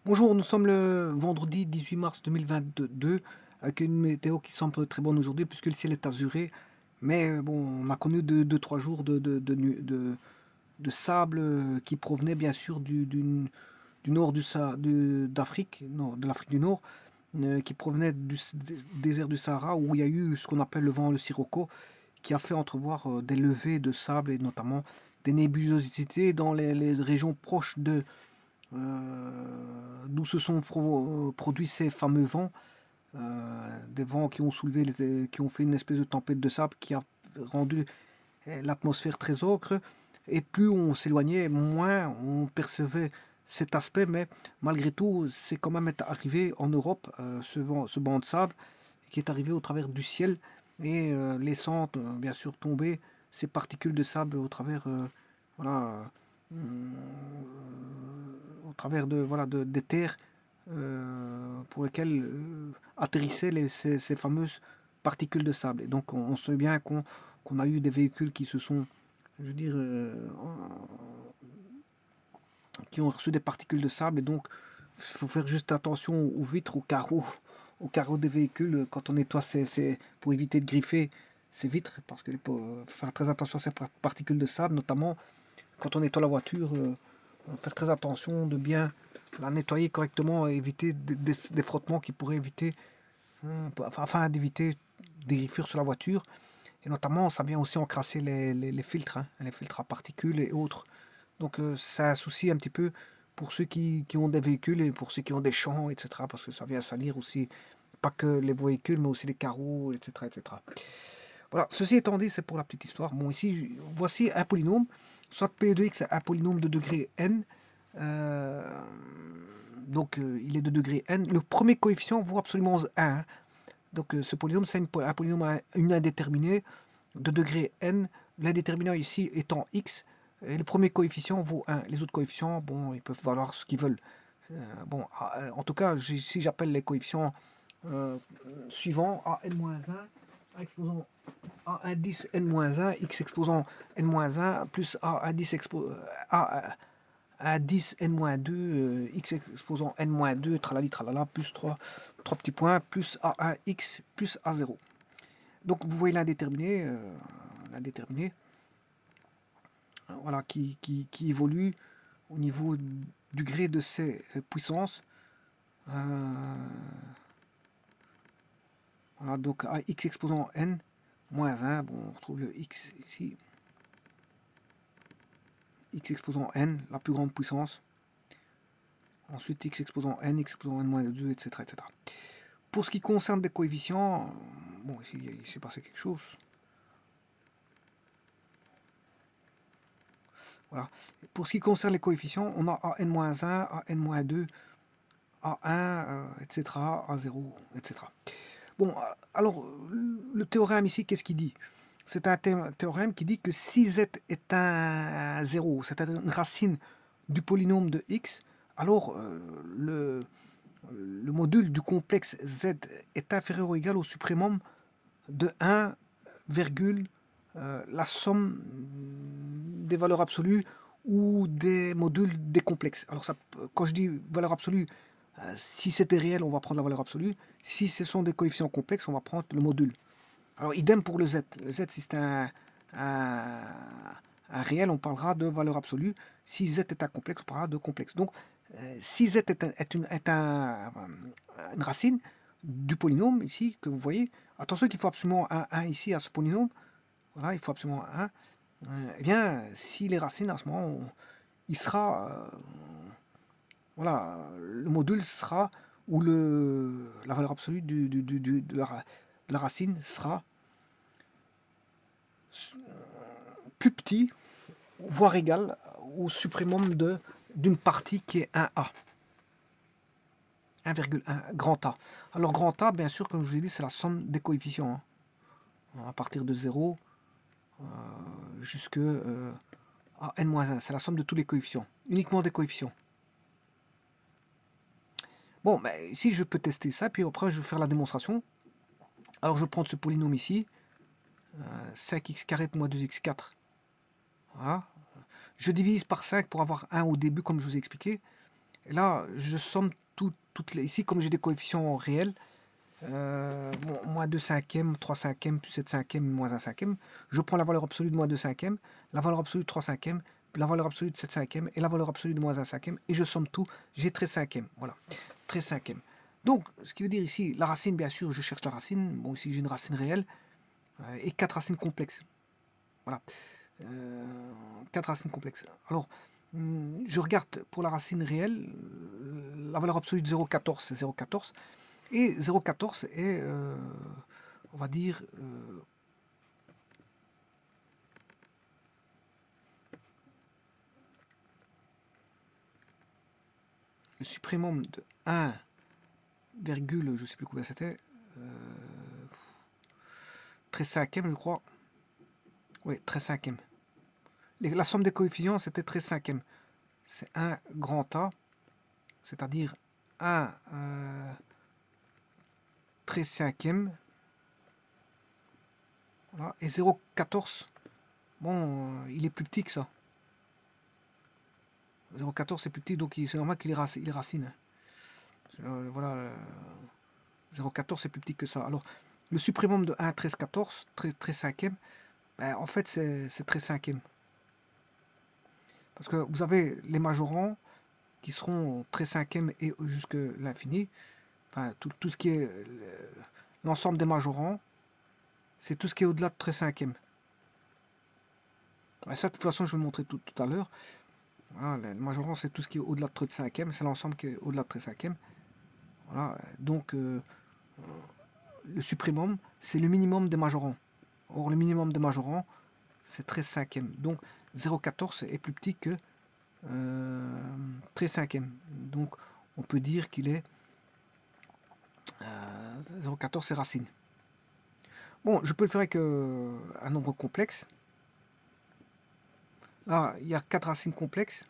Bonjour, nous sommes le vendredi 18 mars 2022 avec une météo qui semble très bonne aujourd'hui puisque le ciel est azuré. Mais bon, on a connu 2-3 jours de sable qui provenait bien sûr du nord d'Afrique, non, de l'Afrique du Nord, qui provenait du désert du Sahara où il y a eu ce qu'on appelle le vent, le sirocco, qui a fait entrevoir des levées de sable et notamment des nébulosités dans les régions proches d'où se sont produits ces fameux vents, des vents qui ont soulevé, qui ont fait une espèce de tempête de sable qui a rendu l'atmosphère très ocre. Et plus on s'éloignait, moins on percevait cet aspect, mais malgré tout, c'est quand même arrivé en Europe, ce banc de sable, qui est arrivé au travers du ciel et laissant bien sûr tomber ces particules de sable au travers, voilà, au travers des terres pour lesquelles atterrissaient ces fameuses particules de sable. Et donc on sait bien qu'on a eu des véhicules qui se sont, je veux dire, qui ont reçu des particules de sable. Et donc il faut faire juste attention aux vitres, aux carreaux des véhicules quand on nettoie pour éviter de griffer ces vitres, parce qu'il faut faire très attention à ces particules de sable, notamment quand on nettoie la voiture. Faire très attention de bien la nettoyer correctement et éviter des frottements qui pourraient éviter, afin d'éviter des griffures sur la voiture. Et notamment, ça vient aussi encrasser les filtres, hein, les filtres à particules et autres. Donc, c'est un souci un petit peu pour ceux qui ont des véhicules et pour ceux qui ont des champs, etc. Parce que ça vient salir aussi, pas que les véhicules, mais aussi les carreaux, etc. etc. Voilà, ceci étant dit, c'est pour la petite histoire. Bon, ici, voici un polynôme, soit P de x est un polynôme de degré n. Euh, donc, il est de degré n. Le premier coefficient vaut absolument 1. Donc, ce polynôme, c'est un polynôme à une indéterminée de degré n. L'indéterminant ici étant x. Et le premier coefficient vaut 1. Les autres coefficients, bon, ils peuvent valoir ce qu'ils veulent. Bon, en tout cas, si j'appelle les coefficients suivants, a n-1, exposant a indice n-1, x exposant n-1, plus a indice A10 n-2, x exposant n-2, tralali tralala, plus 3 petits points, plus A1x plus A0. Donc vous voyez l'indéterminé voilà, qui évolue au niveau du gré de ses puissances. Voilà, donc à x exposant n moins 1, bon, on retrouve le x ici, x exposant n, la plus grande puissance. Ensuite, x exposant n, x exposant n moins 2, etc., etc. Pour ce qui concerne des coefficients, bon, ici, il s'est passé quelque chose. Voilà. Pour ce qui concerne les coefficients, on a an-1, an-2, a1, etc., a0, etc. Bon, alors, le théorème ici, qu'est-ce qu'il dit? C'est un théorème qui dit que si z est un 0, c'est-à-dire une racine du polynôme de x, alors le module du complexe z est inférieur ou égal au suprémum de 1, la somme des valeurs absolues ou des modules des complexes. Alors ça, quand je dis valeur absolue, si c'était réel, on va prendre la valeur absolue. Si ce sont des coefficients complexes, on va prendre le module. Alors idem pour le z. Le z, si c'est un, un réel, on parlera de valeur absolue. Si z est un complexe, on parlera de complexe. Donc si z une racine du polynôme ici que vous voyez, attention qu'il faut absolument un 1 ici à ce polynôme. Voilà, il faut absolument un 1. Eh bien, si les racines à ce moment, il sera, voilà, le module sera, ou la valeur absolue de la racine sera plus petit, voire égal au suprémum d'une partie qui est 1A. 1,1, grand A. Alors grand A, bien sûr, comme je vous ai dit, c'est la somme des coefficients. Hein. À partir de 0 jusqu'à n-1. C'est la somme de tous les coefficients. Uniquement des coefficients. Bon, ben, ici, je peux tester ça, puis après, je vais faire la démonstration. Alors, je vais prendre ce polynôme ici. 5x carré moins 2x4. Voilà. Je divise par 5 pour avoir 1 au début, comme je vous ai expliqué. Et là, je somme toutes les... Ici, comme j'ai des coefficients réels, moins 2 cinquièmes, 3 cinquièmes, plus 7 cinquièmes, moins 1 cinquième, je prends la valeur absolue de moins 2 cinquièmes, la valeur absolue de 3 cinquièmes, la valeur absolue de 7 cinquièmes et la valeur absolue de moins 1 cinquième, et je somme tout, j'ai 13 cinquièmes. Voilà, 13 cinquièmes. Donc, ce qui veut dire ici, la racine, bien sûr, je cherche la racine. Bon, ici, j'ai une racine réelle et 4 racines complexes. Voilà, 4 racines complexes. Alors, je regarde pour la racine réelle, la valeur absolue de 0,14, c'est 0,14. Et 0,14 est, on va dire, le supplément de 1, je sais plus combien c'était, 13 cinquième, je crois. Oui, 13 cinquième. La somme des coefficients, c'était 13 cinquième. C'est 1 grand A, c'est-à-dire 1 13 cinquième. Voilà. Et 0,14, bon, il est plus petit que ça. 0,14 c'est plus petit, donc c'est normal qu'il est racine. Voilà, 0,14 c'est plus petit que ça. Alors, le supplément de 1, 13, 14, 13 cinquième, ben, en fait c'est 13 cinquième. Parce que vous avez les majorants qui seront 13 cinquième et jusque l'infini. Enfin, tout ce qui est l'ensemble des majorants, c'est tout ce qui est au-delà de 13 cinquième. Et ça, de toute façon, je vais le montrer tout à l'heure. Voilà, le majorant, c'est tout ce qui est au-delà de 13 cinquième, c'est l'ensemble qui est au-delà de 13 cinquième. Voilà, donc le supplément, c'est le minimum des majorants. Or, le minimum des majorants, c'est 13 cinquième. Donc 0,14 est plus petit que 13 cinquième. Donc on peut dire qu'il est 0,14 c'est racine. Bon, je peux le faire avec un nombre complexe. Là, il y a 4 racines complexes.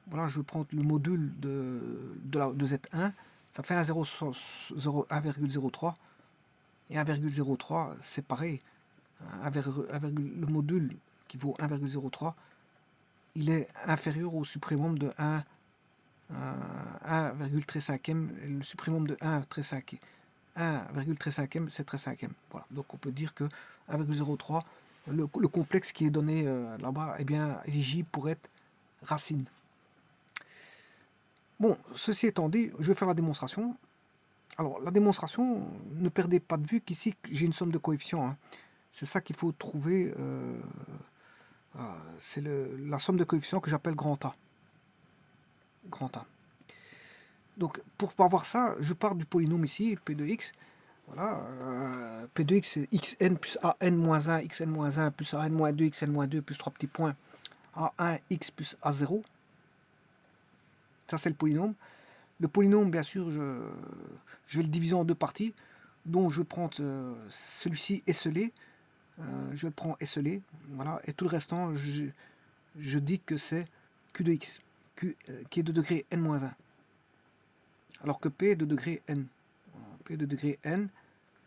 Voilà, je vais prendre le module de Z1. Ça fait 1,03. Et 1,03, c'est pareil. Le module qui vaut 1,03, il est inférieur au supplément de 1,35e, et le supplément de 1,35e, c'est 35e. Voilà. Donc on peut dire que 1,03, le complexe qui est donné là-bas, est bien éligible pour être racine. Bon, ceci étant dit, je vais faire la démonstration. Alors, la démonstration, ne perdez pas de vue qu'ici, j'ai une somme de coefficients. Hein. C'est ça qu'il faut trouver. C'est la somme de coefficients que j'appelle grand A. Grand A. Donc, pour avoir ça, je pars du polynôme ici, P de x. Voilà, P de x, c'est xn plus an moins 1, xn moins 1 plus an moins 2, xn moins 2 plus 3 petits points, a1, x plus a0. Ça, c'est le polynôme. Le polynôme, bien sûr, je vais le diviser en deux parties. Donc, je prends celui-ci esselé. Je le prends esselé. Voilà, et tout le restant, je dis que c'est q de x, q, qui est de degré n-1. Alors que p est de degré n. P est de degré n.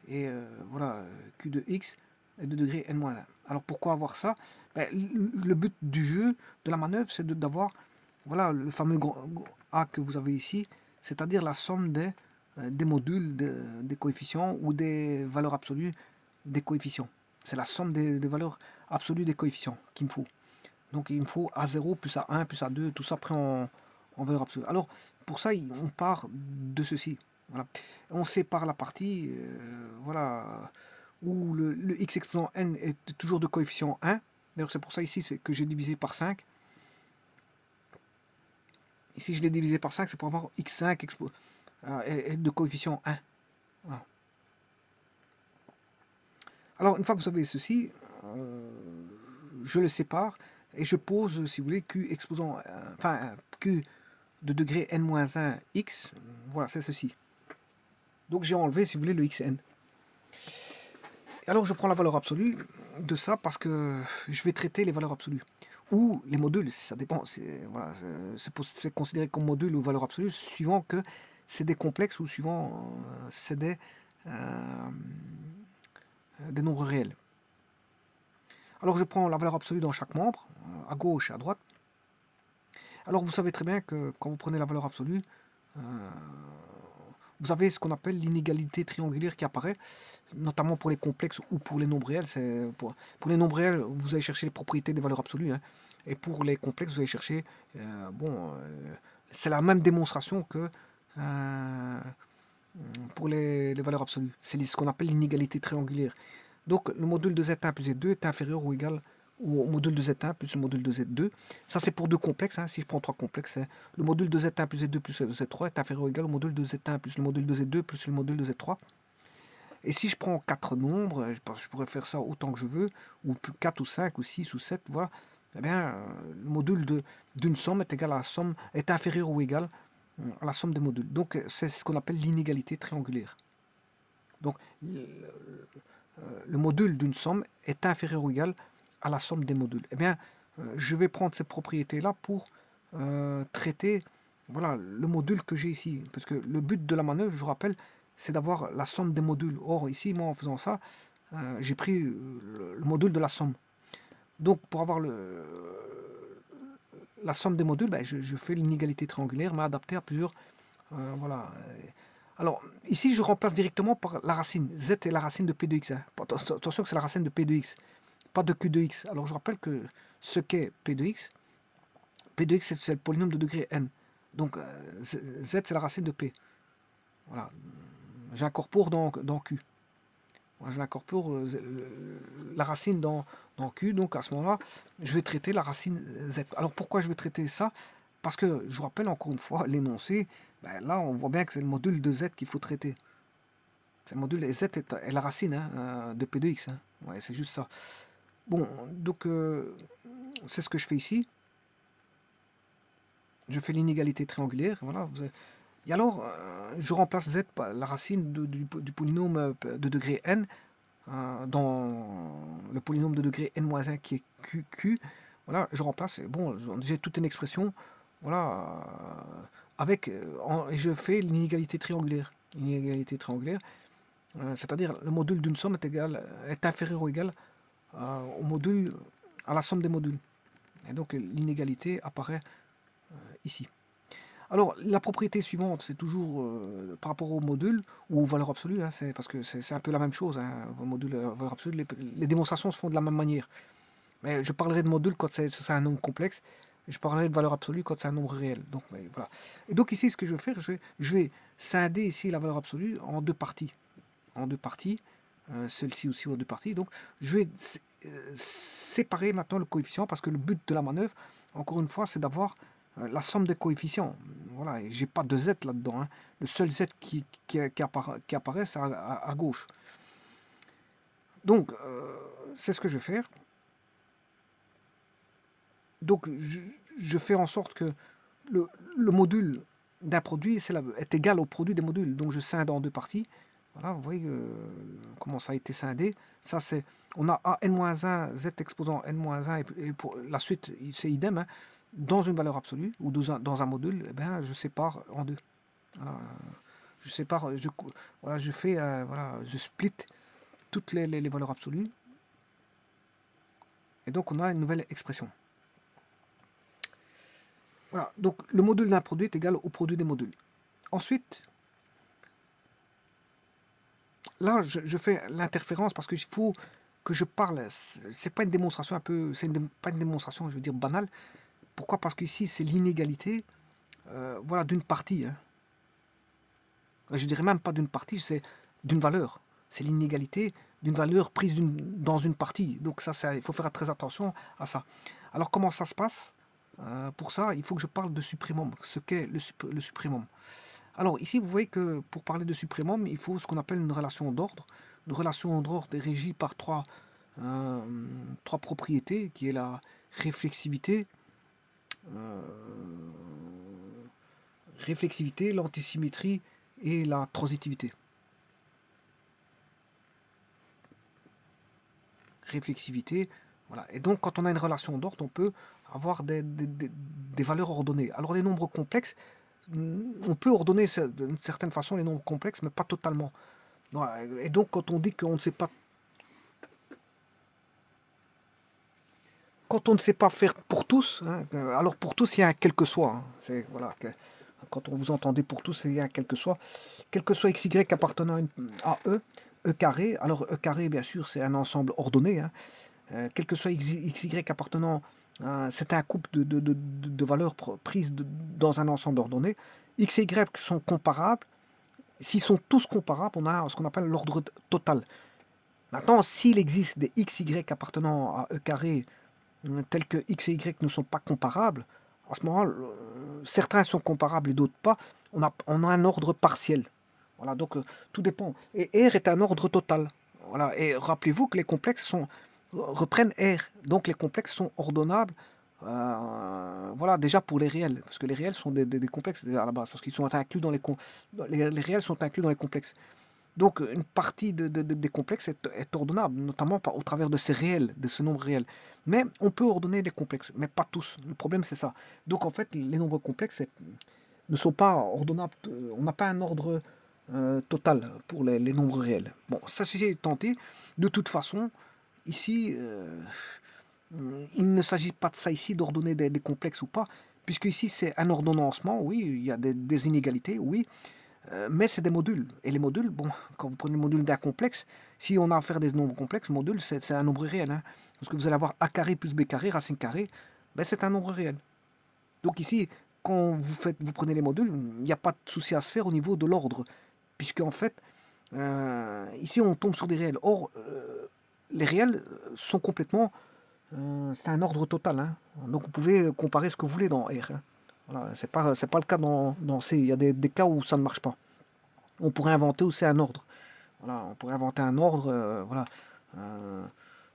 Et voilà, q de x est de degré n-1. Alors pourquoi avoir ça? Ben, le but du jeu, de la manœuvre, c'est d'avoir voilà, le fameux A que vous avez ici, c'est-à-dire la somme des modules des coefficients ou des valeurs absolues des coefficients. C'est la somme des valeurs absolues des coefficients qu'il me faut. Donc il me faut A0 plus A1 plus A2, tout ça pris en valeur absolue. Alors pour ça, on part de ceci. Voilà. On sépare la partie voilà, où le x exposant n est toujours de coefficient 1. D'ailleurs c'est pour ça ici que j'ai divisé par 5. Ici je l'ai divisé par 5, c'est pour avoir x5 est de coefficient 1. Voilà. Alors une fois que vous avez ceci, je le sépare et je pose, si vous voulez, q exposant, enfin q de degré n-1 x, voilà, c'est ceci. Donc j'ai enlevé, si vous voulez, le xn. Et alors je prends la valeur absolue de ça parce que je vais traiter les valeurs absolues. Ou les modules, ça dépend, voilà, c'est considéré comme module ou valeur absolue, suivant que c'est des complexes ou suivant c'est des nombres réels. Alors je prends la valeur absolue dans chaque membre, à gauche et à droite. Alors vous savez très bien que quand vous prenez la valeur absolue, euh, vous avez ce qu'on appelle l'inégalité triangulaire qui apparaît, notamment pour les complexes ou pour les nombres réels. Pour les nombres réels, vous allez chercher les propriétés des valeurs absolues, hein, et pour les complexes, vous allez chercher, c'est la même démonstration que pour les valeurs absolues. C'est ce qu'on appelle l'inégalité triangulaire. Donc le module de Z1 plus Z2 est inférieur ou égal au module de Z1 plus le module de Z2. Ça c'est pour deux complexes, hein. Si je prends trois complexes, le module de Z1 plus Z2 plus Z3 est inférieur ou égal au module de Z1 plus le module de Z2 plus le module de Z3. Et si je prends quatre nombres, je pourrais faire ça autant que je veux, ou plus 4 ou 5 ou 6 ou 7, voilà, eh bien, le module d'une somme est égal à la somme, est inférieur ou égal à la somme des modules. Donc c'est ce qu'on appelle l'inégalité triangulaire. Donc le module d'une somme est inférieur ou égal à la somme des modules. Eh bien, je vais prendre ces propriétés-là pour traiter voilà, le module que j'ai ici. Parce que le but de la manœuvre, je vous rappelle, c'est d'avoir la somme des modules. Or, ici, moi, en faisant ça, j'ai pris le module de la somme. Donc, pour avoir la somme des modules, ben, je fais l'inégalité triangulaire, mais adaptée à plusieurs... voilà. Alors, ici, je remplace directement par la racine. Z est la racine de P de x. Hein. Attention que c'est la racine de P de x, pas de Q de x. Alors, je rappelle que ce qu'est P de x, c'est le polynôme de degré n. Donc, Z, c'est la racine de P. Voilà. J'incorpore dans Q. J'incorpore la racine dans Q. Donc, à ce moment-là, je vais traiter la racine Z. Alors, pourquoi je vais traiter ça? Parce que, je vous rappelle encore une fois, l'énoncé, ben là, on voit bien que c'est le module de Z qu'il faut traiter. C'est le module Z est la racine hein, de P de x. Hein. Ouais, c'est juste ça. Bon, donc, c'est ce que je fais ici. Je fais l'inégalité triangulaire. Voilà. Et alors, je remplace Z par la racine du polynôme de degré n dans le polynôme de degré n-1 qui est Q. Voilà, je remplace. Bon, j'ai toute une expression. Voilà, avec et je fais l'inégalité triangulaire. L'inégalité triangulaire, c'est-à-dire le module d'une somme est inférieur ou égal au module à la somme des modules. Et donc l'inégalité apparaît ici. Alors, la propriété suivante, c'est toujours par rapport au module ou aux valeurs absolues, hein, parce que c'est un peu la même chose, hein, module, valeur absolue, les démonstrations se font de la même manière. Mais je parlerai de module quand c'est un nombre complexe, et je parlerai de valeur absolue quand c'est un nombre réel. Donc, voilà. Et donc ici, ce que je vais faire, je vais scinder ici la valeur absolue en deux parties. En deux parties, celle-ci aussi en deux parties. Donc, je vais séparer maintenant le coefficient, parce que le but de la manœuvre, encore une fois, c'est d'avoir la somme des coefficients. Voilà, et j'ai pas de z là-dedans. Hein. Le seul z qui apparaît, c'est à gauche. Donc, c'est ce que je vais faire. Donc, je fais en sorte que le module d'un produit est égal au produit des modules. Donc, je scinde en deux parties. Voilà, vous voyez comment ça a été scindé. Ça, c'est, on a a n-1, z exposant n-1, et pour la suite, c'est idem. Hein. Dans une valeur absolue, ou dans un module, eh ben, je sépare en deux. Voilà, je sépare, voilà, je fais, voilà, je split toutes les valeurs absolues. Et donc, on a une nouvelle expression. Voilà, donc le module d'un produit est égal au produit des modules. Ensuite, là, je fais l'interférence parce qu'il faut que je parle. C'est pas une démonstration un peu, pas une démonstration, je veux dire banale. Pourquoi? Parce qu'ici, c'est l'inégalité, voilà, d'une partie. Hein. Je dirais même pas d'une partie, c'est d'une valeur. C'est l'inégalité d'une valeur prise dans une partie. Donc ça, il faut faire très attention à ça. Alors comment ça se passe? Pour ça, il faut que je parle de supprimum. Ce qu'est le supprimum. Alors ici, vous voyez que pour parler de supprimum, il faut ce qu'on appelle une relation d'ordre. Une relation d'ordre est régie par trois propriétés, qui est la réflexivité, l'antisymétrie et la transitivité. Réflexivité, voilà. Et donc quand on a une relation d'ordre, on peut avoir des valeurs ordonnées. Alors les nombres complexes, on peut ordonner d'une certaine façon les nombres complexes, mais pas totalement. Et donc, quand on dit qu'on ne sait pas... quand on ne sait pas faire pour tous, hein, alors pour tous, il y a un quel que soit. Hein, c'est, voilà, quand on vous entendez pour tous, il y a un quel que soit x, y appartenant à E, E carré. Alors E carré, bien sûr, c'est un ensemble ordonné. Hein, quel que soit x, y appartenant, c'est un couple de valeurs prises dans un ensemble ordonné. X et y sont comparables. S'ils sont tous comparables, on a ce qu'on appelle l'ordre total. Maintenant, s'il existe des x, y appartenant à E carré, tels que x et y ne sont pas comparables, à ce moment-là, certains sont comparables et d'autres pas, on a un ordre partiel. Voilà, donc tout dépend. Et R est un ordre total. Voilà, et rappelez-vous que les complexes reprennent R. Donc les complexes sont ordonnables. Voilà, déjà pour les réels, parce que les réels sont des complexes déjà à la base, parce qu'ils sont inclus dans les réels sont inclus dans les complexes. Donc, une partie des complexes est ordonnable, notamment au travers de ces réels, de ce nombre réel. Mais on peut ordonner les complexes, mais pas tous. Le problème, c'est ça. Donc, en fait, les nombres complexes ne sont pas ordonnables. On n'a pas un ordre total pour les nombres réels. Bon, ça, c'est tenté. De toute façon, ici, il ne s'agit pas de ça ici, d'ordonner des complexes ou pas, puisque ici, c'est un ordonnancement. Oui, il y a des inégalités, oui, mais c'est des modules. Et les modules, bon, quand vous prenez le module d'un complexe, si on a à faire des nombres complexes, module, c'est un nombre réel. Hein, parce que vous allez avoir a carré plus b carré, racine carrée, ben c'est un nombre réel. Donc ici, quand vous prenez les modules, il n'y a pas de souci à se faire au niveau de l'ordre. Puisque en fait, ici on tombe sur des réels. Or, les réels sont complètement... c'est un ordre total. Hein. Donc vous pouvez comparer ce que vous voulez dans R. Hein. Voilà, c'est pas le cas dans C. Il y a des cas où ça ne marche pas. On pourrait inventer aussi un ordre. Voilà, on pourrait inventer un ordre. Voilà. Euh,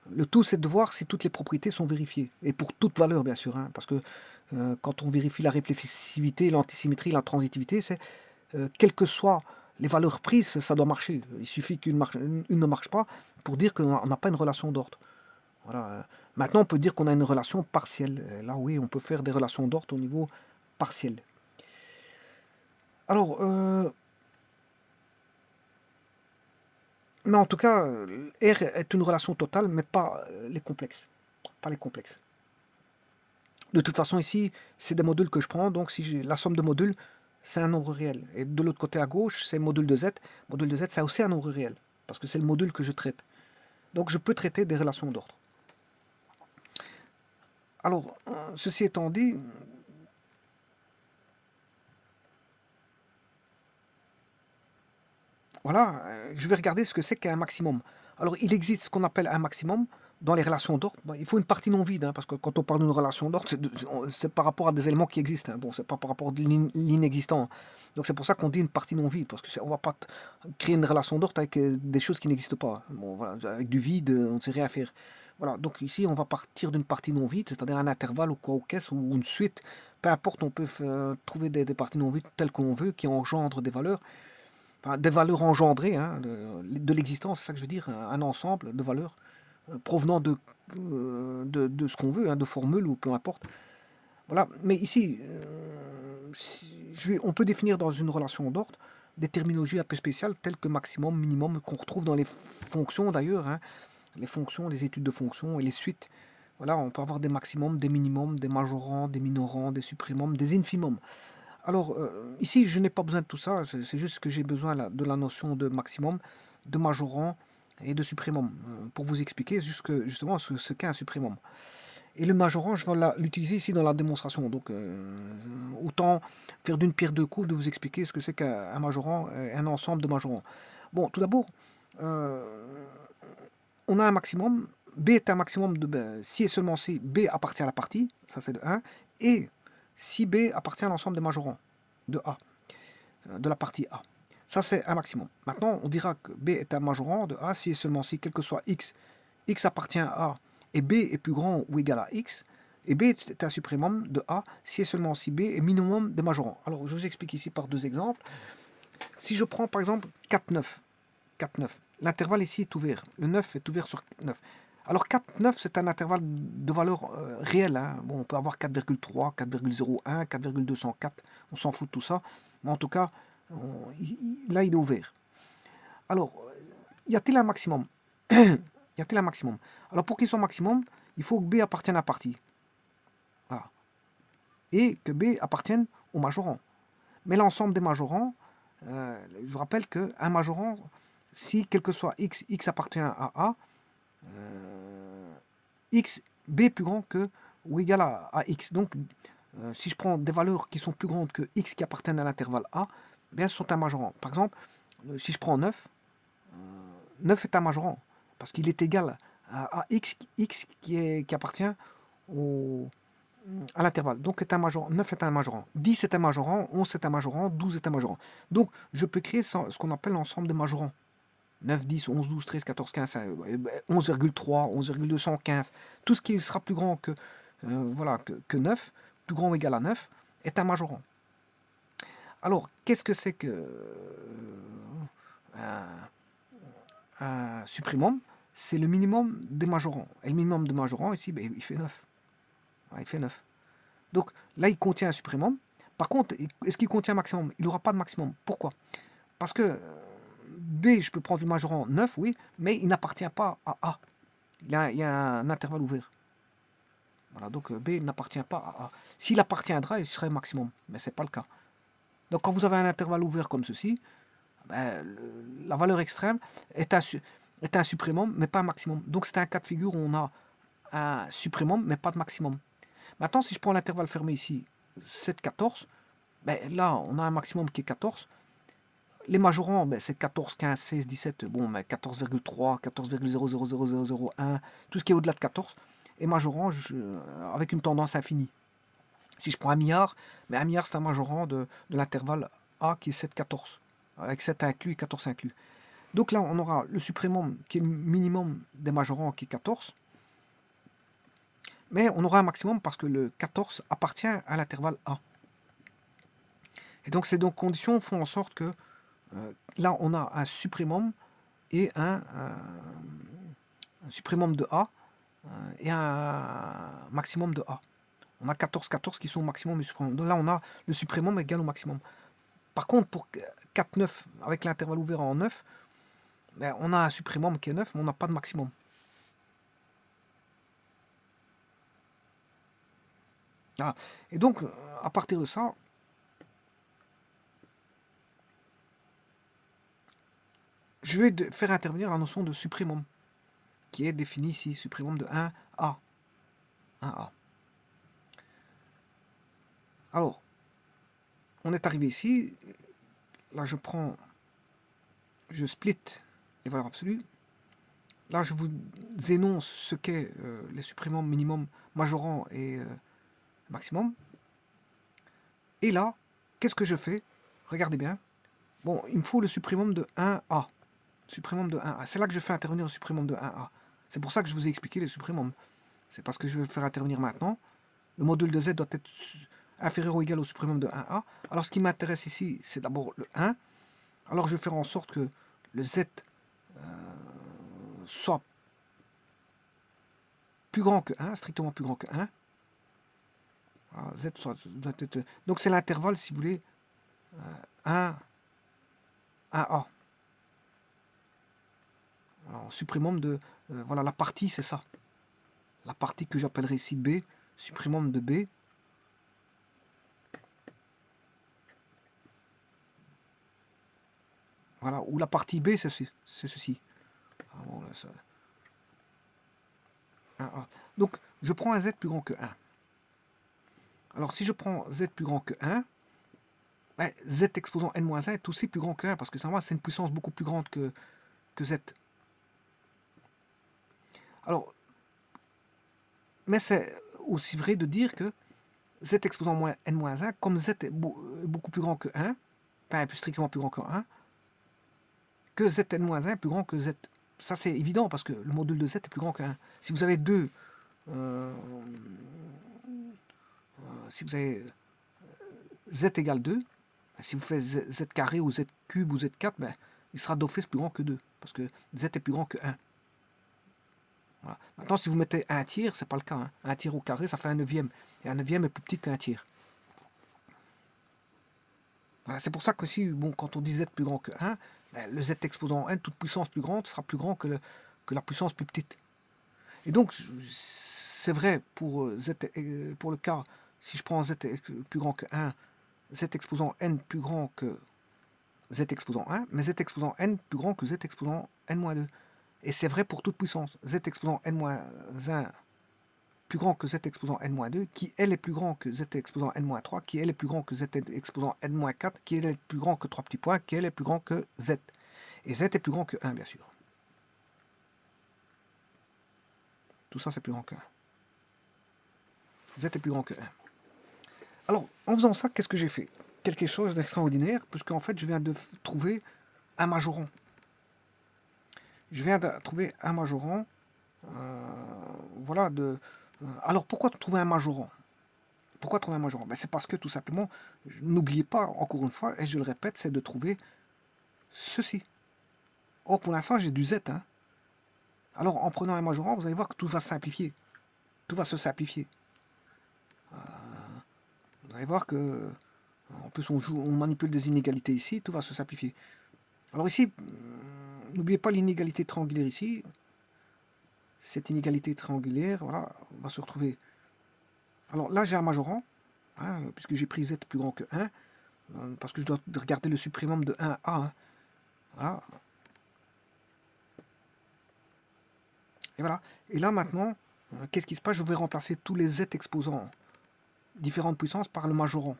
le tout, c'est de voir si toutes les propriétés sont vérifiées. Et pour toute valeur, bien sûr. Hein, parce que quand on vérifie la réflexivité, l'antisymétrie, la transitivité, c'est quelles que soient les valeurs prises, ça doit marcher. Il suffit une ne marche pas pour dire qu'on n'a pas une relation d'ordre. Voilà. Maintenant, on peut dire qu'on a une relation partielle. Là, oui, on peut faire des relations d'ordre au niveau partiel. Alors, mais en tout cas, R est une relation totale, mais pas les complexes. Pas les complexes. De toute façon, ici, c'est des modules que je prends. Donc, si j'ai la somme de modules, c'est un nombre réel. Et de l'autre côté à gauche, c'est module de Z. Module de Z, c'est aussi un nombre réel. Parce que c'est le module que je traite. Donc, je peux traiter des relations d'ordre. Alors, ceci étant dit, voilà, je vais regarder ce que c'est qu'un maximum. Alors, il existe ce qu'on appelle un maximum dans les relations d'ordre. Bon, il faut une partie non vide, hein, parce que quand on parle d'une relation d'ordre, c'est par rapport à des éléments qui existent. Hein. Bon, c'est pas par rapport à l'inexistant. Donc, c'est pour ça qu'on dit une partie non vide, parce qu'on va pas créer une relation d'ordre avec des choses qui n'existent pas. Bon, voilà, avec du vide, on ne sait rien faire. Voilà, donc ici, on va partir d'une partie non vide, c'est-à-dire un intervalle ou quoi, ou caisse, ou une suite. Peu importe, on peut trouver des parties non vides telles qu'on veut, qui engendrent des valeurs. Enfin, des valeurs engendrées hein, de l'existence, c'est ça que je veux dire, un ensemble de valeurs provenant de ce qu'on veut, hein, de formules ou peu importe. Voilà, mais ici, on peut définir dans une relation d'ordre des terminologies un peu spéciales telles que maximum, minimum, qu'on retrouve dans les fonctions d'ailleurs, hein, les fonctions, les études de fonctions et les suites. Voilà, on peut avoir des maximums, des minimums, des majorants, des minorants, des supprimums, des infimums. Alors, ici, je n'ai pas besoin de tout ça, c'est juste que j'ai besoin de la notion de maximum, de majorant et de supprimum, pour vous expliquer justement ce qu'est un supprimum. Et le majorant, je vais l'utiliser ici dans la démonstration. Donc, autant faire d'une pierre deux coups de vous expliquer ce que c'est qu'un majorant, un ensemble de majorants. Bon, tout d'abord, euh, on a un maximum. B est un maximum si et seulement si B appartient à la partie, ça c'est de 1, et si B appartient à l'ensemble des majorants de A, de la partie A. Ça c'est un maximum. Maintenant, on dira que B est un majorant de A si et seulement si, quel que soit X, X appartient à A, et B est plus grand ou égal à X, et B est un supprimum de A si et seulement si B est minimum des majorants. Alors, je vous explique ici par deux exemples. Si je prends par exemple 4, 9, 4, 9, l'intervalle ici est ouvert. Le 9 est ouvert sur 9. Alors 4, 9, c'est un intervalle de valeur réelle. Hein. Bon, on peut avoir 4,3, 4,01, 4,204. On s'en fout de tout ça. Mais en tout cas, là, il est ouvert. Alors, y a-t-il un maximum? Y a-t-il un maximum? Alors, pour qu'il soit maximum, il faut que B appartienne à la partie. Voilà. Et que B appartienne au majorant. Mais l'ensemble des majorants, je vous rappelle qu'un majorant, si quel que soit x appartient à A, x, B est plus grand que ou égal à x. Donc, si je prends des valeurs qui sont plus grandes que x qui appartiennent à l'intervalle A, eh bien, ce sont un majorant. Par exemple, si je prends 9, 9 est un majorant, parce qu'il est égal à x qui appartient à l'intervalle. Donc, est un majorant, 9 est un majorant, 10 est un majorant, 11 est un majorant, 12 est un majorant. Donc, je peux créer ce qu'on appelle l'ensemble des majorants. 9, 10, 11, 12, 13, 14, 15, 11,3, 11,215. Tout ce qui sera plus grand voilà, que 9, plus grand ou égal à 9, est un majorant. Alors, qu'est-ce que c'est que un supprimum? C'est le minimum des majorants. Et le minimum des majorants, ici, ben, il fait 9. Ouais, il fait 9. Donc là, il contient un supprimum. Par contre, est-ce qu'il contient un maximum? Il n'aura pas de maximum. Pourquoi? Parce que B, je peux prendre le majorant 9, oui, mais il n'appartient pas à A. Il y a un intervalle ouvert. Voilà, donc B n'appartient pas à A. S'il appartiendra, il serait maximum, mais ce n'est pas le cas. Donc quand vous avez un intervalle ouvert comme ceci, ben, la valeur extrême est un supprimum, mais pas un maximum. Donc c'est un cas de figure où on a un supprimum, mais pas de maximum. Maintenant, si je prends l'intervalle fermé ici, 7, 14, ben, là, on a un maximum qui est 14. Les majorants, ben, c'est 14, 15, 16, 17, bon, ben, 14,3, 14,000001, tout ce qui est au-delà de 14, et majorant avec une tendance infinie. Si je prends un milliard, mais un milliard, c'est un majorant de l'intervalle A qui est 7, 14, avec 7 inclus et 14 inclus. Donc là, on aura le supprimum qui est le minimum des majorants qui est 14, mais on aura un maximum parce que le 14 appartient à l'intervalle A. Et donc ces deux conditions font en sorte que là, on a un supprimum et un supprimum de A et un maximum de A. On a 14, 14 qui sont au maximum et supprimum. Donc là, on a le supprimum égal au maximum. Par contre, pour 4, 9, avec l'intervalle ouvert en 9, ben, on a un supprimum qui est 9, mais on n'a pas de maximum. Ah. Et donc, à partir de ça, je vais faire intervenir la notion de supprimum, qui est définie ici, supprimum de 1A. 1A. Alors, on est arrivé ici, là je split les valeurs absolues. Là, je vous énonce ce qu'est les supprimums minimum, majorant et maximum. Et là, qu'est-ce que je fais? Regardez bien. Bon, il me faut le supprimum de 1A. Supprimum de 1A. C'est là que je fais intervenir le supprimum de 1A. C'est pour ça que je vous ai expliqué les supprimums. C'est parce que je vais le faire intervenir maintenant. Le module de Z doit être inférieur ou égal au supprimum de 1A. Alors, ce qui m'intéresse ici, c'est d'abord le 1. Alors, je vais faire en sorte que le Z soit plus grand que 1, strictement plus grand que 1. Voilà, Z doit être... Donc, c'est l'intervalle, si vous voulez, 1, 1A. Alors, supprimum de... voilà, la partie, c'est ça. La partie que j'appellerai ici B, supprimum de B. Voilà, ou la partie B, c'est ceci. Ah, bon, là, ça... 1A. Donc, je prends un Z plus grand que 1. Alors, si je prends Z plus grand que 1, ben, Z exposant n-1 est aussi plus grand que 1, parce que c'est une puissance beaucoup plus grande que Z. Alors, mais c'est aussi vrai de dire que Z exposant n-1, comme Z est beaucoup plus grand que 1, enfin plus strictement plus grand que 1, que Z n-1 est plus grand que Z. Ça c'est évident parce que le module de Z est plus grand que 1. Si vous avez si vous avez Z égale 2, si vous faites Z carré ou Z cube ou Z 4, ben, il sera d'office plus grand que 2, parce que Z est plus grand que 1. Voilà. Maintenant, si vous mettez un tiers, c'est pas le cas. Hein. Un tiers au carré, ça fait un neuvième. Et un neuvième est plus petit qu'un tiers. Voilà. C'est pour ça que si, bon, quand on dit Z plus grand que 1, ben, le Z exposant n, toute puissance plus grande, sera plus grand que la puissance plus petite. Et donc, c'est vrai pour z, pour le cas, si je prends z plus grand que 1, z exposant n plus grand que z exposant 1, mais z exposant n plus grand que z exposant n-2. Et c'est vrai pour toute puissance. Z exposant n-1 plus grand que z exposant n-2, qui elle est plus grand que z exposant n-3, qui elle est plus grand que z exposant n-4, qui elle est plus grand que 3 petits points, qui elle est plus grand que z. Et z est plus grand que 1, bien sûr. Tout ça, c'est plus grand que 1. Z est plus grand que 1. Alors, en faisant ça, qu'est-ce que j'ai fait? Quelque chose d'extraordinaire, puisqu'en fait, je viens de trouver un majorant. Je viens de trouver un majorant. Voilà. Alors, pourquoi trouver un majorant? Pourquoi trouver un majorant? Ben, c'est parce que, tout simplement, n'oubliez pas, encore une fois, et je le répète, c'est de trouver ceci. Or, pour l'instant, j'ai du Z. Hein. Alors, en prenant un majorant, vous allez voir que tout va se simplifier. Tout va se simplifier. Vous allez voir que, en plus, on manipule des inégalités ici, tout va se simplifier. Alors ici, n'oubliez pas l'inégalité triangulaire ici. Cette inégalité triangulaire, voilà, on va se retrouver. Alors là, j'ai un majorant, hein, puisque j'ai pris z plus grand que 1, parce que je dois regarder le suprêmum de 1 à 1. Voilà. Et voilà. Et là, maintenant, qu'est-ce qui se passe? Je vais remplacer tous les z exposants différentes puissances par le majorant.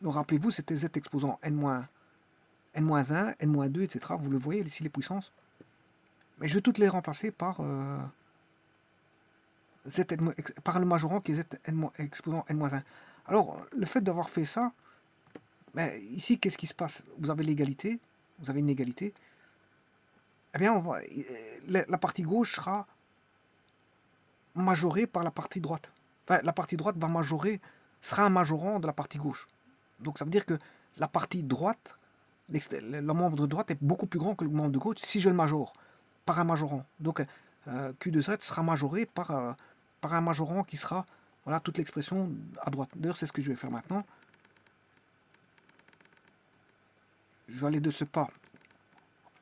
Donc rappelez-vous, c'était z exposant n-1, n-2, etc. Vous le voyez ici, les puissances. Mais je vais toutes les remplacer par... par le majorant qui est z exposant n-1. Alors, le fait d'avoir fait ça, ben, ici, qu'est-ce qui se passe? Vous avez l'égalité, vous avez une égalité. Eh bien, la partie gauche sera majorée par la partie droite. Enfin, la partie droite sera un majorant de la partie gauche. Donc, ça veut dire que la partie droite, le membre de droite est beaucoup plus grand que le membre de gauche si je le majore par un majorant. Donc, Q de Z sera majoré par un majorant qui sera, voilà, toute l'expression à droite. D'ailleurs, c'est ce que je vais faire maintenant. Je vais aller de ce pas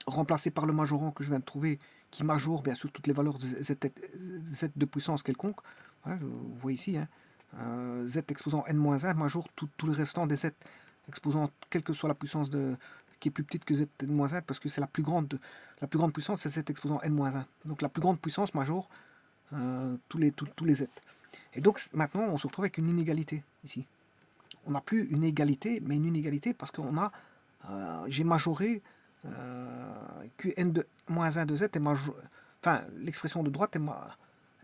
remplacer par le majorant que je viens de trouver, qui majore bien sûr toutes les valeurs de z de puissance quelconque. Voilà, vous voyez ici, hein, z exposant n-1 majore tout le restant des z exposant, quelle que soit la puissance qui est plus petite que z n-1, parce que c'est la plus grande puissance, c'est z exposant n-1. Donc la plus grande puissance majore tous les z. Et donc maintenant, on se retrouve avec une inégalité ici. On n'a plus une égalité, mais une inégalité parce qu'on a, j'ai majoré Qn de moins 1 de z, enfin l'expression de droite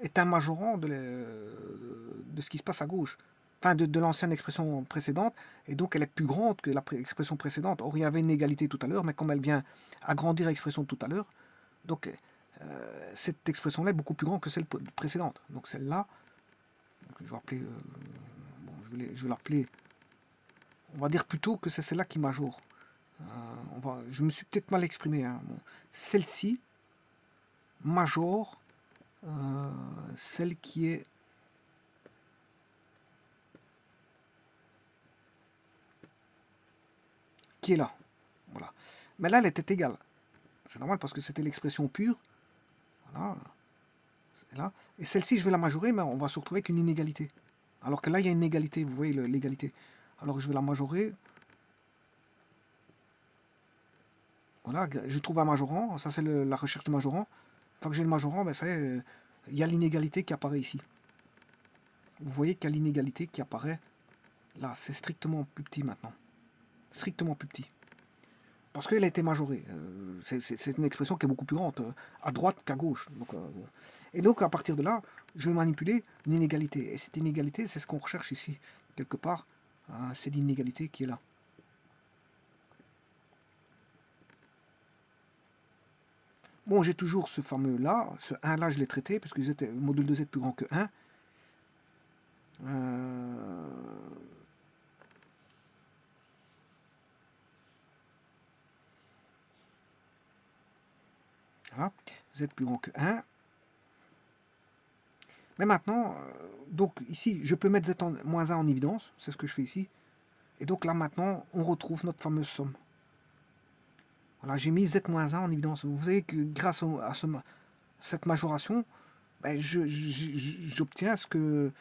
est un majorant de ce qui se passe à gauche, enfin de l'ancienne expression précédente, et donc elle est plus grande que l'expression précédente. Or il y avait une égalité tout à l'heure, mais comme elle vient agrandir l'expression tout à l'heure, donc cette expression-là est beaucoup plus grande que celle précédente. Donc celle-là, je vais appeler, bon, je vais l'appeler, on va dire plutôt que c'est celle-là qui majore. Je me suis peut-être mal exprimé. Hein. Bon. Celle-ci majore celle qui est là. Voilà. Mais là, elle était égale. C'est normal parce que c'était l'expression pure. Voilà. Là. Et celle-ci, je vais la majorer, mais on va se retrouver avec une inégalité. Alors que là, il y a une égalité. Vous voyez l'égalité. Alors je vais la majorer. Voilà, je trouve un majorant. Ça, c'est la recherche du majorant. Une fois que j'ai le majorant, ben, il y a l'inégalité qui apparaît ici. Vous voyez qu'il y a l'inégalité qui apparaît là. C'est strictement plus petit maintenant. Strictement plus petit. Parce qu'elle a été majorée. C'est une expression qui est beaucoup plus grande à droite qu'à gauche. Donc, et donc, à partir de là, je vais manipuler une inégalité. Et cette inégalité, c'est ce qu'on recherche ici, quelque part. C'est l'inégalité qui est là. Bon, j'ai toujours ce fameux là. Ce 1 là, je l'ai traité, parce que le module de z plus grand que 1. Voilà. Z plus grand que 1. Mais maintenant, donc ici, je peux mettre z moins 1 en évidence. C'est ce que je fais ici. Et donc là, maintenant, on retrouve notre fameuse somme. Voilà, j'ai mis z-1 en évidence. Vous savez que grâce cette majoration, ben, j'obtiens ce que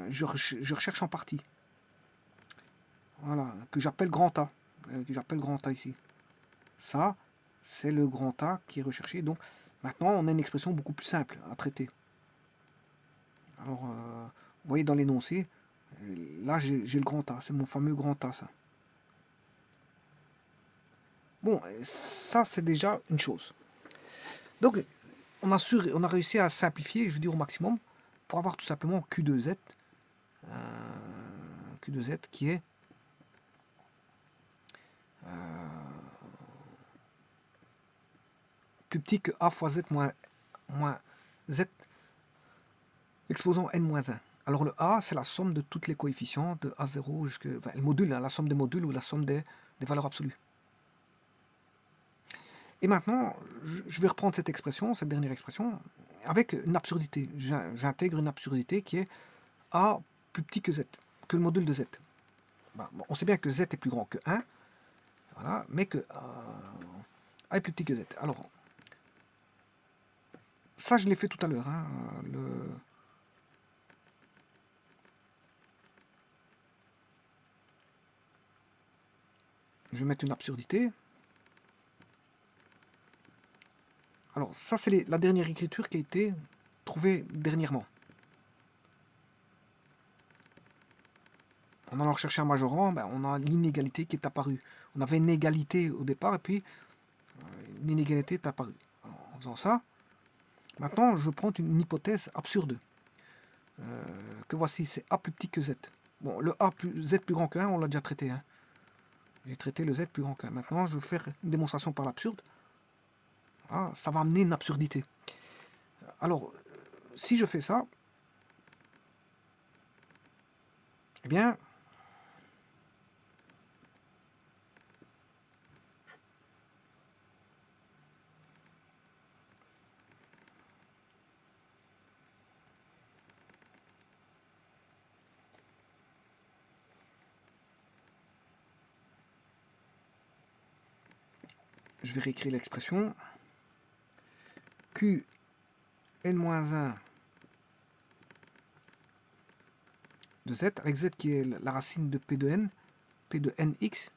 je recherche en partie. Voilà, que j'appelle grand A. Que j'appelle grand A ici. Ça, c'est le grand A qui est recherché. Donc, maintenant, on a une expression beaucoup plus simple à traiter. Alors, vous voyez dans l'énoncé, là, j'ai le grand A. C'est mon fameux grand A, ça. Bon, ça, c'est déjà une chose. Donc, on a réussi à simplifier, je veux dire, au maximum, pour avoir tout simplement Q2Z. Q2Z qui est plus petit que A fois Z moins Z exposant N-1. Alors le A, c'est la somme de toutes les coefficients de A0 jusqu'à... Enfin, le module, hein, la somme des modules ou la somme des valeurs absolues. Et maintenant, je vais reprendre cette expression, cette dernière expression, avec une absurdité. J'intègre une absurdité qui est A plus petit que Z, que le module de Z. Ben, bon, on sait bien que Z est plus grand que 1, voilà, mais que A est plus petit que Z. Alors, ça, je l'ai fait tout à l'heure. Hein, je vais mettre une absurdité. Alors, ça, c'est la dernière écriture qui a été trouvée dernièrement. En allant rechercher un majorant, ben, on a l'inégalité qui est apparue. On avait une égalité au départ, et puis une inégalité est apparue. Alors, en faisant ça, maintenant, je prends une hypothèse absurde. Que voici, c'est A plus petit que Z. Bon, le A plus Z plus grand que 1, on l'a déjà traité. Hein. J'ai traité le Z plus grand que 1. Maintenant, je vais faire une démonstration par l'absurde. Ah, ça va amener une absurdité. Alors, si je fais ça, eh bien, je vais réécrire l'expression. Q n-1 de Z, avec Z qui est la racine de P de N, P de Nx,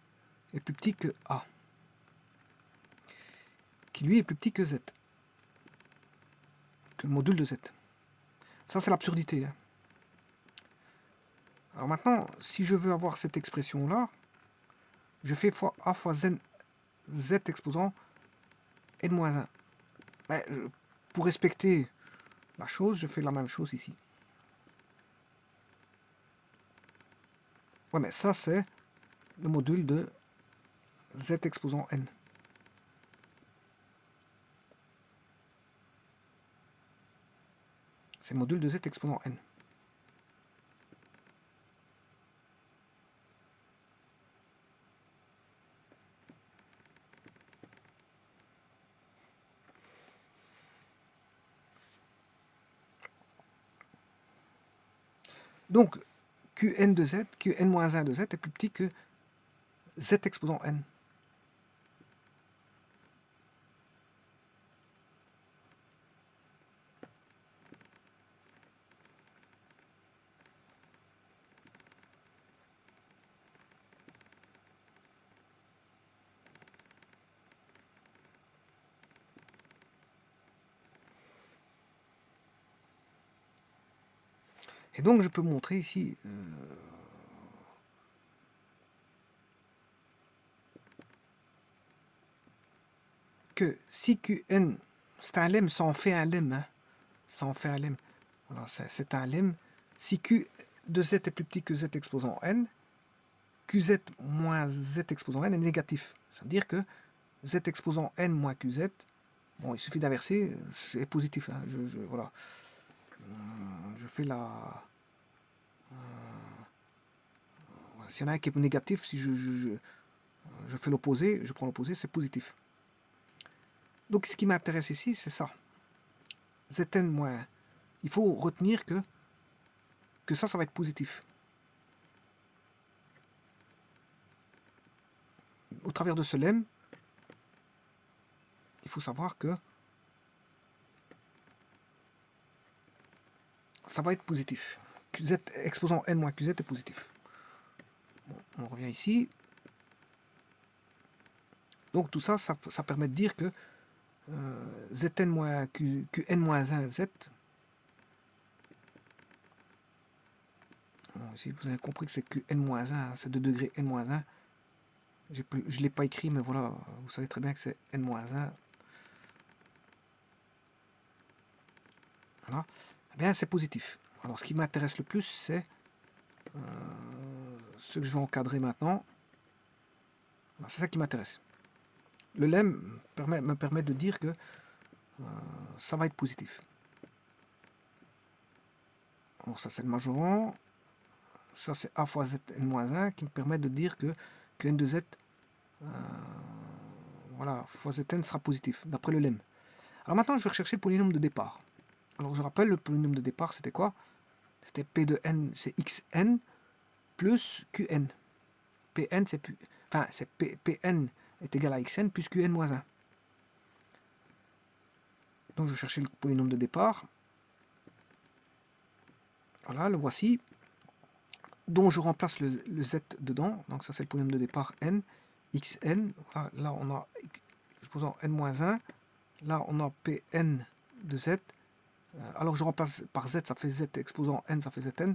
est plus petit que A, qui lui est plus petit que Z, que le module de Z. Ça, c'est l'absurdité. Hein. Alors maintenant, si je veux avoir cette expression-là, je fais fois A fois Z, Z exposant N-1. Ben, pour respecter la chose, je fais la même chose ici. Ouais, mais ça, c'est le module de Z exposant N. C'est le module de Z exposant N. Donc, Qn de Z, Qn-1 de Z est plus petit que Z exposant N. Et donc, je peux montrer ici que si Qn, c'est un lemme, ça en fait un lemme. Hein. Ça en fait un lemme. Voilà, c'est un lemme. Si Q de Z est plus petit que Z exposant N, Qz moins Z exposant N est négatif. C'est-à-dire que Z exposant N moins Qz, bon, il suffit d'inverser, c'est positif. Hein. Voilà. Je fais la... S'il y en a un qui est négatif, si je fais l'opposé, je prends l'opposé, c'est positif. Donc ce qui m'intéresse ici, c'est ça. Zn moins. Il faut retenir que ça va être positif. Au travers de ce lemme, il faut savoir que ça va être positif. QZ exposant n moins QZ est positif. Bon, on revient ici. Donc tout ça, ça permet de dire que Zn moins Qn moins 1 Z. Bon, ici, vous avez compris que c'est Qn-1, c'est de degré N-1. Je ne l'ai pas écrit, mais voilà, vous savez très bien que c'est N-1. Voilà. Eh bien, c'est positif. Alors, ce qui m'intéresse le plus, c'est ce que je vais encadrer maintenant. C'est ça qui m'intéresse. Le lemme me permet de dire que ça va être positif. Alors, ça, c'est le majorant. Ça, c'est A fois Zn-1 qui me permet de dire que n de Z, voilà, fois Zn sera positif, d'après le lemme. Alors maintenant, je vais rechercher le polynôme de départ. Alors, je rappelle, le polynôme de départ, c'était quoi? C'était P de n, c'est xn plus qn. Pn, c'est plus, enfin, c'est Pn est égal à xn plus qn moins 1. Donc, je vais chercher le polynôme de départ. Voilà, le voici. Dont je remplace le z dedans. Donc, ça, c'est le polynôme de départ n, xn. Voilà, là, on a exposant n-1. Là, on a Pn de z. Alors, je remplace par z, ça fait z exposant n, ça fait zn.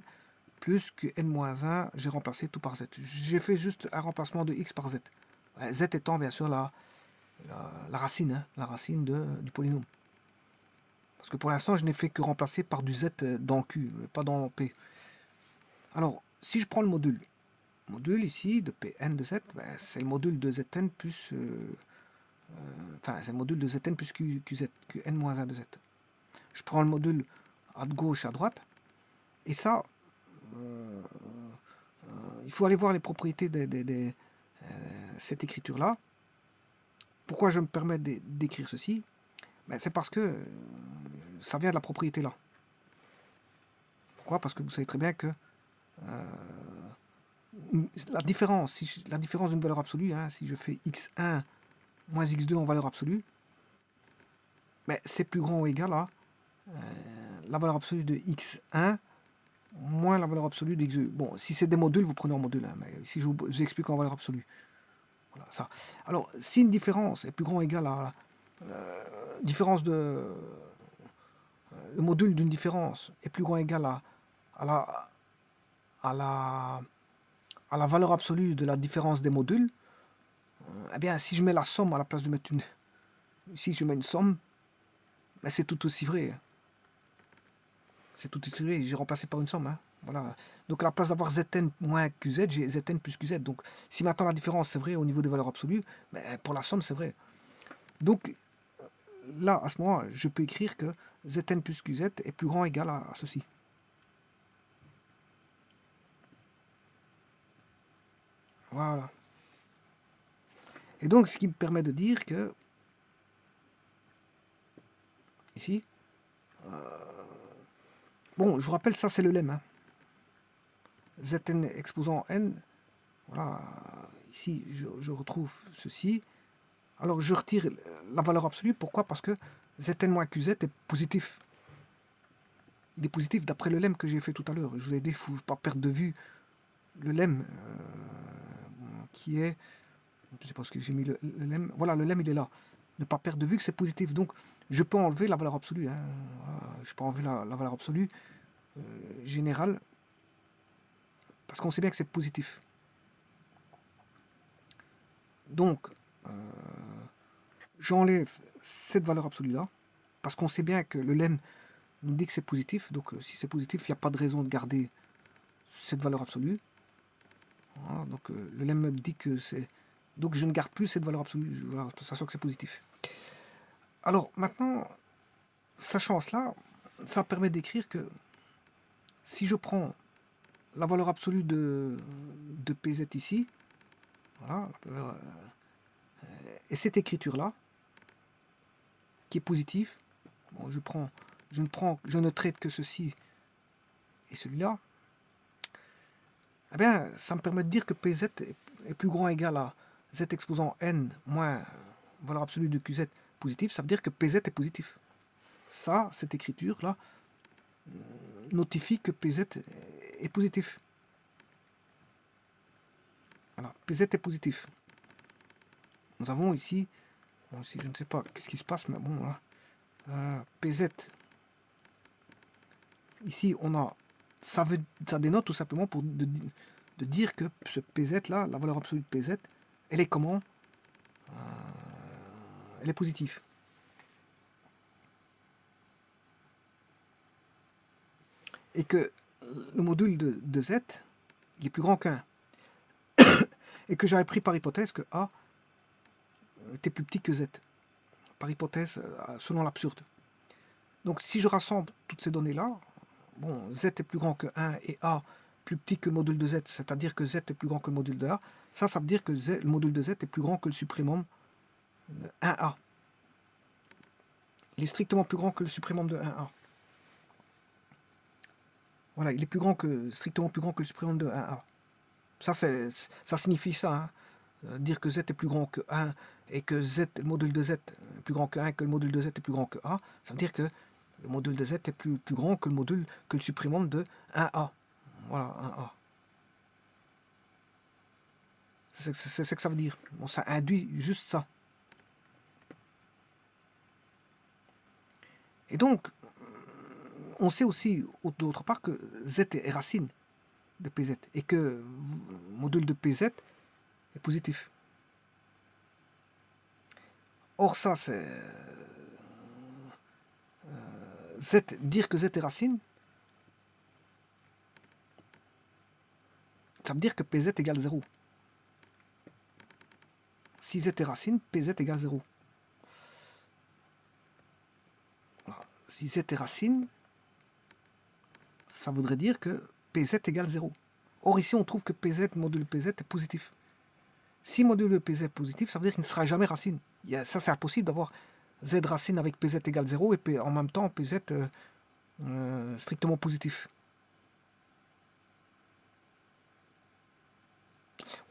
Plus que n-1, j'ai remplacé tout par z. J'ai fait juste un remplacement de x par z. Z étant bien sûr la racine, hein, la racine du polynôme. Parce que pour l'instant, je n'ai fait que remplacer par du z dans Q, pas dans P. Alors, si je prends le module ici de Pn de z, ben, c'est le module de Zn plus... enfin, c'est le module de Zn plus Qz, Qn-1 de z. Je prends le module à gauche et à droite, et ça... il faut aller voir les propriétés de cette écriture-là. Pourquoi je me permets d'écrire ceci? Ben, c'est parce que ça vient de la propriété là. Pourquoi? Parce que vous savez très bien que la différence d'une valeur absolue, hein, si je fais x1 moins x2 en valeur absolue, ben, c'est plus grand ou égal à la valeur absolue de x1 moins la valeur absolue de x2. Bon, si c'est des modules, vous prenez en module, hein, mais ici je vous explique en valeur absolue. Voilà, ça. Alors, si une différence est plus grand ou égal à différence de... le module d'une différence est plus grand ou égal à la valeur absolue de la différence des modules, eh bien, si je mets la somme à la place de mettre une... Ici, je mets une somme, ben, c'est tout aussi vrai. C'est tout aussi vrai, j'ai remplacé par une somme. Hein. Voilà. Donc, à la place d'avoir Zn moins Qz, j'ai Zn plus Qz. Donc, si maintenant la différence, c'est vrai au niveau des valeurs absolues, ben, pour la somme, c'est vrai. Donc, là, à ce moment-là, je peux écrire que Zn plus Qz est plus grand ou égal à ceci. Voilà. Et donc, ce qui me permet de dire que, ici, bon, je vous rappelle, ça c'est le lemme. Hein. Zn exposant n, voilà, ici je retrouve ceci. Alors je retire la valeur absolue, pourquoi? Parce que Zn moins Qz est positif. Il est positif d'après le lemme que j'ai fait tout à l'heure. Je vous ai dit, il ne faut pas perdre de vue le lemme qui est... Je ne sais pas ce que j'ai mis le lemme. Voilà, le lemme il est là. Ne pas perdre de vue que c'est positif. Donc je peux enlever la valeur absolue. Hein. Voilà, je peux enlever la valeur absolue générale parce qu'on sait bien que c'est positif. Donc j'enlève cette valeur absolue là parce qu'on sait bien que le lemme nous dit que c'est positif. Donc si c'est positif, il n'y a pas de raison de garder cette valeur absolue. Voilà, donc le lemme me dit que c'est... Donc je ne garde plus cette valeur absolue, voilà, sachant que c'est positif. Alors maintenant, sachant cela, ça permet d'écrire que si je prends la valeur absolue de PZ ici, voilà, et cette écriture-là, qui est positive, bon, je ne traite que ceci et celui-là, eh bien, ça me permet de dire que PZ est plus grand ou égal à Z exposant n moins valeur absolue de QZ positif, ça veut dire que PZ est positif. Ça, cette écriture-là, notifie que PZ est positif. Voilà, PZ est positif. Nous avons ici, bon, ici je ne sais pas qu'est-ce qui se passe, mais bon, voilà. PZ, ici on a, ça dénote tout simplement pour de dire que ce PZ là, la valeur absolue de PZ, elle est comment? Elle est positive. Et que le module de Z, il est plus grand qu'un. Et que j'avais pris par hypothèse que A était plus petit que Z. Par hypothèse, selon l'absurde. Donc si je rassemble toutes ces données-là, bon, Z est plus grand que 1 et A plus petit que le module de Z, c'est-à-dire que Z est plus grand que le module de A, ça veut dire que le module de Z est plus grand que le suprêmum de 1A. Il est strictement plus grand que le suprêmum de 1A. Voilà, il est strictement plus grand que le suprêmum de 1A. Ça signifie ça, hein. Dire que Z est plus grand que 1 et que le module de Z est plus grand que 1 et que le module de Z est plus grand que A, ça veut dire que le module de Z est plus grand que le suprêmum de 1A. Voilà, 1A. C'est ce que ça veut dire. Bon, ça induit juste ça. Et donc, on sait aussi d'autre part que Z est racine de PZ et que le module de PZ est positif. Or ça, c'est dire que Z est racine, ça veut dire que PZ égale 0. Si Z est racine, PZ égale 0. Voilà. Si Z est racine, ça voudrait dire que PZ égale 0. Or ici, on trouve que PZ, module PZ est positif. Si module PZ est positif, ça veut dire qu'il ne sera jamais racine. Ça, c'est impossible d'avoir Z racine avec PZ égale 0 et en même temps PZ strictement positif.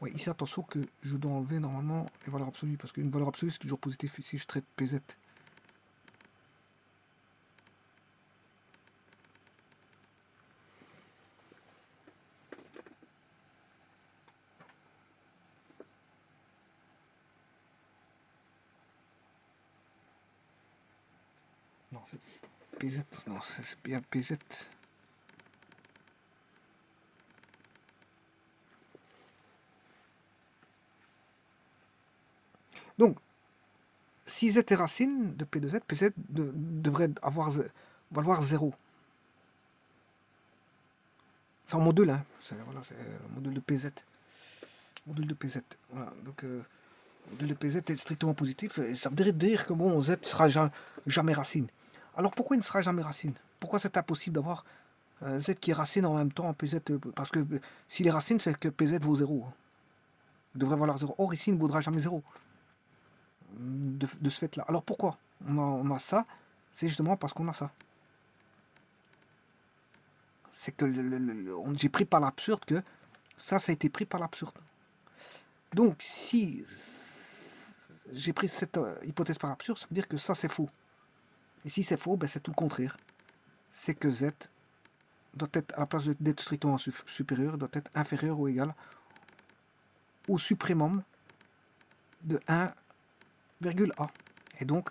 Oui, ici attention que je dois enlever normalement les valeurs absolues, parce qu'une valeur absolue c'est toujours positif ici je traite PZ. Non, c'est PZ, non, c'est bien PZ. Donc, si Z est racine de P de Z, PZ devrait valoir 0. C'est en module, hein. Voilà, c'est le module de PZ. Module de PZ. Voilà, donc le module de PZ est strictement positif, et ça veut dire que bon, Z ne sera jamais racine. Alors pourquoi il ne sera jamais racine? Pourquoi c'est impossible d'avoir Z qui est racine en même temps en PZ? Parce que s'il est racine, c'est que PZ vaut 0. Il devrait valoir 0. Or, ici, il ne vaudra jamais 0 de ce fait-là. Alors pourquoi on a ça? C'est justement parce qu'on a ça. C'est que j'ai pris par l'absurde que ça a été pris par l'absurde. Donc, si j'ai pris cette hypothèse par l'absurde, ça veut dire que ça, c'est faux. Et si c'est faux, ben, c'est tout le contraire. C'est que Z doit être, à la place d'être strictement supérieur, doit être inférieur ou égal au suprêmum de 1,A. Et donc,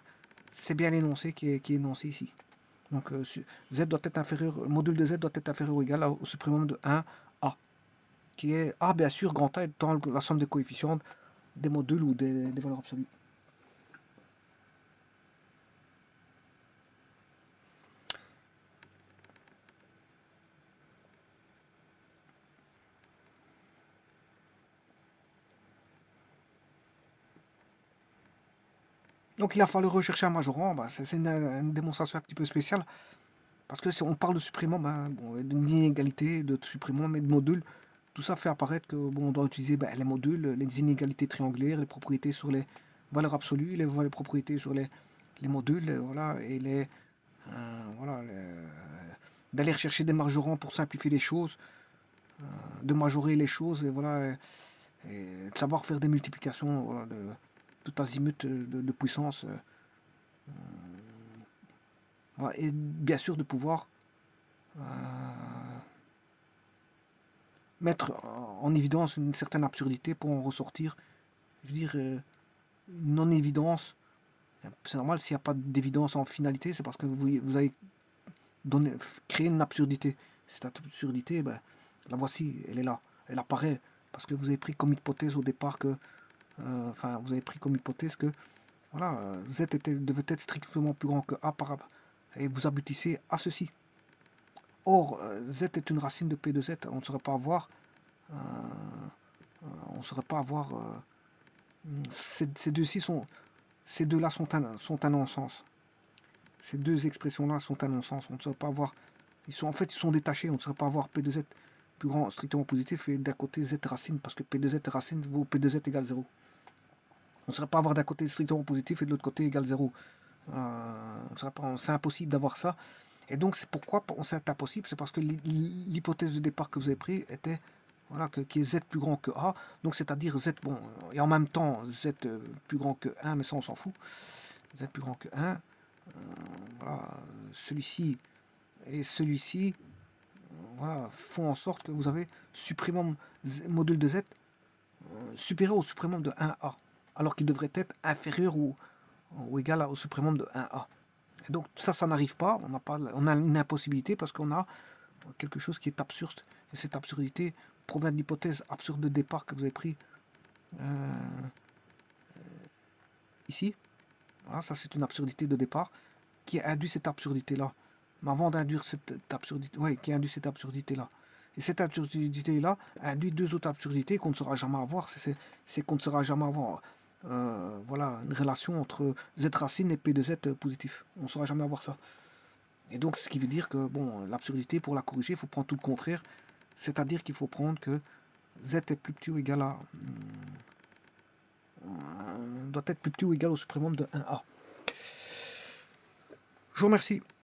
c'est bien l'énoncé qui est énoncé ici. Donc, Z doit être inférieur, le module de Z doit être inférieur ou égal au suprêmum de 1A, qui est A, bien sûr, grand A étant la somme des coefficients des modules ou des valeurs absolues. Donc, il a fallu rechercher un majorant. Bah, c'est une démonstration un petit peu spéciale. Parce que si on parle de suprêmum, hein, bon, d'une inégalité de suprêmum et de modules, tout ça fait apparaître que bon, on doit utiliser les modules, les inégalités triangulaires, les propriétés sur les valeurs absolues, les propriétés sur les modules, voilà, et voilà, d'aller rechercher des majorants pour simplifier les choses, de majorer les choses, et voilà, et de savoir faire des multiplications, voilà, de tout azimut de puissance, voilà, et bien sûr de pouvoir mettre en évidence une certaine absurdité pour en ressortir, je veux dire, une non-évidence. C'est normal, s'il n'y a pas d'évidence en finalité, c'est parce que vous avez créé une absurdité. Cette absurdité, ben, la voici, elle est là, elle apparaît, parce que vous avez pris comme hypothèse au départ que, enfin, vous avez pris comme hypothèse que, voilà, Z devait être strictement plus grand que A par rapport, et vous aboutissez à ceci. Or, Z est une racine de P de Z, on ne saurait pas avoir, euh, on ne saurait pas avoir, ces deux-là sont un non-sens. Ces deux expressions-là sont un non-sens. On ne saurait pas avoir, en fait, ils sont détachés. On ne saurait pas avoir P de Z plus grand strictement positif et d'un côté Z racine, parce que P de Z racine vaut P de Z égale 0. On ne saurait pas avoir d'un côté strictement positif et de l'autre côté égale 0. C'est impossible d'avoir ça. Et donc, c'est pourquoi c'est impossible, c'est parce que l'hypothèse de départ que vous avez prise était, voilà, qui est Z plus grand que A, donc c'est-à-dire Z, bon, et en même temps Z plus grand que 1, mais ça on s'en fout, Z plus grand que 1, voilà, celui-ci et celui-ci, voilà, font en sorte que vous avez supprimum module de Z supérieur au supprimum de 1A, alors qu'il devrait être inférieur ou égal au supprimum de 1A. Et donc ça n'arrive pas, on a une impossibilité parce qu'on a quelque chose qui est absurde. Et cette absurdité provient de l'hypothèse absurde de départ que vous avez pris ici. Voilà, ça c'est une absurdité de départ qui a induit cette absurdité-là. Mais avant d'induire cette absurdité, ouais, qui a induit cette absurdité-là. Et cette absurdité-là induit deux autres absurdités qu'on ne saura jamais avoir. C'est qu'on ne saura jamais avoir voilà, une relation entre Z racine et P de Z positif. On ne saura jamais avoir ça. Et donc, ce qui veut dire que bon, l'absurdité, pour la corriger, il faut prendre tout le contraire. C'est-à-dire qu'il faut prendre que Z est plus petit ou égal à doit être plus petit ou égal au supplément de 1A. Je vous remercie.